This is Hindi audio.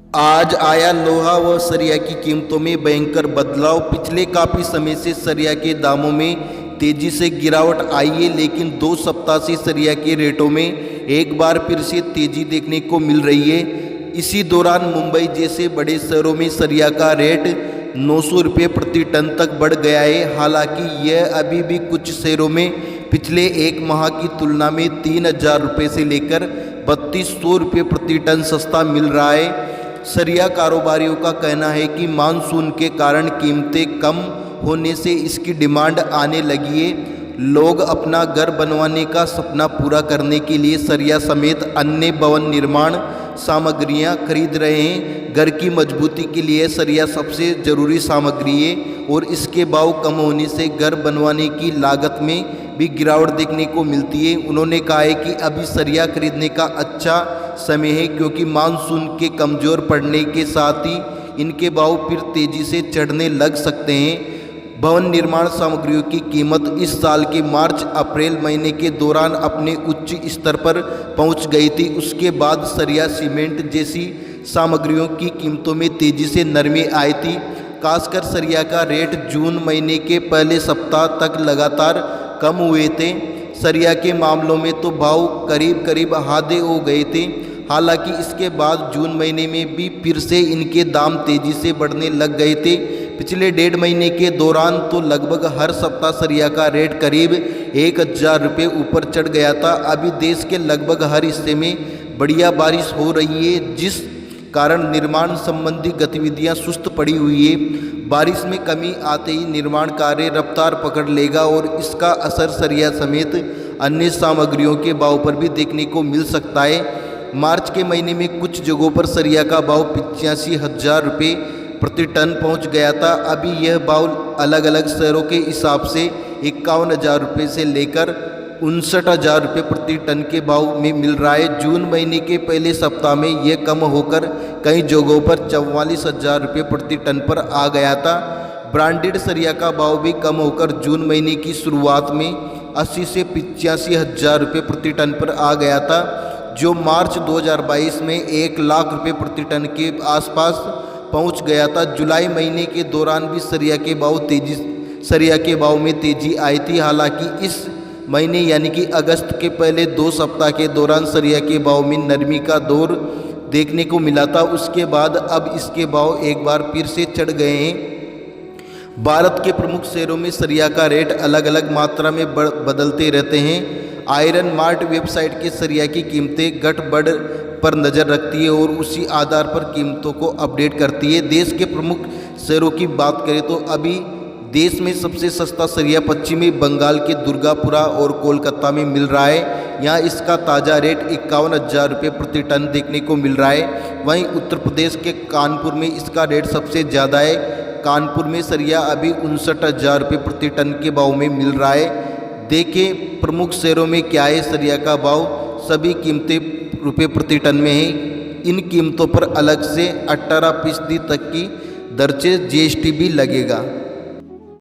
आज आया लोहा व सरिया की कीमतों में भयंकर बदलाव। पिछले काफ़ी समय से सरिया के दामों में तेजी से गिरावट आई है, लेकिन 2 सप्ताह से सरिया के रेटों में एक बार फिर से तेजी देखने को मिल रही है। इसी दौरान मुंबई जैसे बड़े शहरों में सरिया का रेट 900 रुपये प्रति टन तक बढ़ गया है। हालांकि यह अभी भी कुछ शहरों में पिछले एक माह की तुलना में 3000 रुपये से लेकर 3200 रुपये प्रति टन सस्ता मिल रहा है। सरिया कारोबारियों का कहना है कि मानसून के कारण कीमतें कम होने से इसकी डिमांड आने लगी है। लोग अपना घर बनवाने का सपना पूरा करने के लिए सरिया समेत अन्य भवन निर्माण सामग्रियां खरीद रहे हैं। घर की मजबूती के लिए सरिया सबसे ज़रूरी सामग्री है और इसके भाव कम होने से घर बनवाने की लागत में भी गिरावट देखने को मिलती है। उन्होंने कहा है कि अभी सरिया खरीदने का अच्छा समय है, क्योंकि मानसून के कमज़ोर पड़ने के साथ ही इनके भाव फिर तेज़ी से चढ़ने लग सकते हैं। भवन निर्माण सामग्रियों की कीमत इस साल के मार्च अप्रैल महीने के दौरान अपने उच्च स्तर पर पहुंच गई थी। उसके बाद सरिया सीमेंट जैसी सामग्रियों की कीमतों में तेज़ी से नरमी आई थी। खासकर सरिया का रेट जून महीने के पहले सप्ताह तक लगातार कम हुए थे। सरिया के मामलों में तो भाव करीब करीब आधे हो गए थे। हालांकि इसके बाद जून महीने में भी फिर से इनके दाम तेज़ी से बढ़ने लग गए थे। पिछले 1.5 महीने के दौरान तो लगभग हर सप्ताह सरिया का रेट करीब 1000 रुपये ऊपर चढ़ गया था। अभी देश के लगभग हर हिस्से में बढ़िया बारिश हो रही है, जिस कारण निर्माण संबंधी गतिविधियां सुस्त पड़ी हुई है। बारिश में कमी आते ही निर्माण कार्य रफ्तार पकड़ लेगा और इसका असर सरिया समेत अन्य सामग्रियों के भाव पर भी देखने को मिल सकता है। मार्च के महीने में कुछ जगहों पर सरिया का भाव 85,000 रुपये प्रति टन पहुंच गया था। अभी यह भाव अलग अलग शहरों के हिसाब से 51,000 रुपये से लेकर 59,000 रुपये प्रति टन के भाव में मिल रहा है। जून महीने के पहले सप्ताह में यह कम होकर कई जगहों पर 44,000 रुपये प्रति टन पर आ गया था। ब्रांडेड सरिया का भाव भी कम होकर जून महीने की शुरुआत में 80 से 85,000 रुपये प्रति टन पर आ गया था, जो मार्च 2022 में 1 लाख रुपये प्रति टन के आसपास पहुंच गया था। जुलाई महीने के दौरान भी सरिया के भाव में तेजी आई थी। हालांकि इस महीने यानी कि अगस्त के पहले 2 सप्ताह के दौरान सरिया के भाव में नरमी का दौर देखने को मिला था। उसके बाद अब इसके भाव एक बार फिर से चढ़ गए हैं। भारत के प्रमुख शहरों में सरिया का रेट अलग अलग मात्रा में बदलते रहते हैं। आयरन मार्ट वेबसाइट के सरिया की कीमतें घट बढ़ पर नज़र रखती है और उसी आधार पर कीमतों को अपडेट करती है। देश के प्रमुख शहरों की बात करें तो अभी देश में सबसे सस्ता सरिया पश्चिमी बंगाल के दुर्गापुरा और कोलकाता में मिल रहा है। यहाँ इसका ताज़ा रेट 51,000 रुपये प्रति टन देखने को मिल रहा है। वहीं उत्तर प्रदेश के कानपुर में इसका रेट सबसे ज़्यादा है। कानपुर में सरिया अभी 59,000 रुपये प्रति टन के भाव में मिल रहा है। देखें प्रमुख शहरों में क्या है सरिया का भाव। सभी कीमतें रुपये प्रति टन में है। इन कीमतों पर अलग से 18% तक की दर से GST भी लगेगा।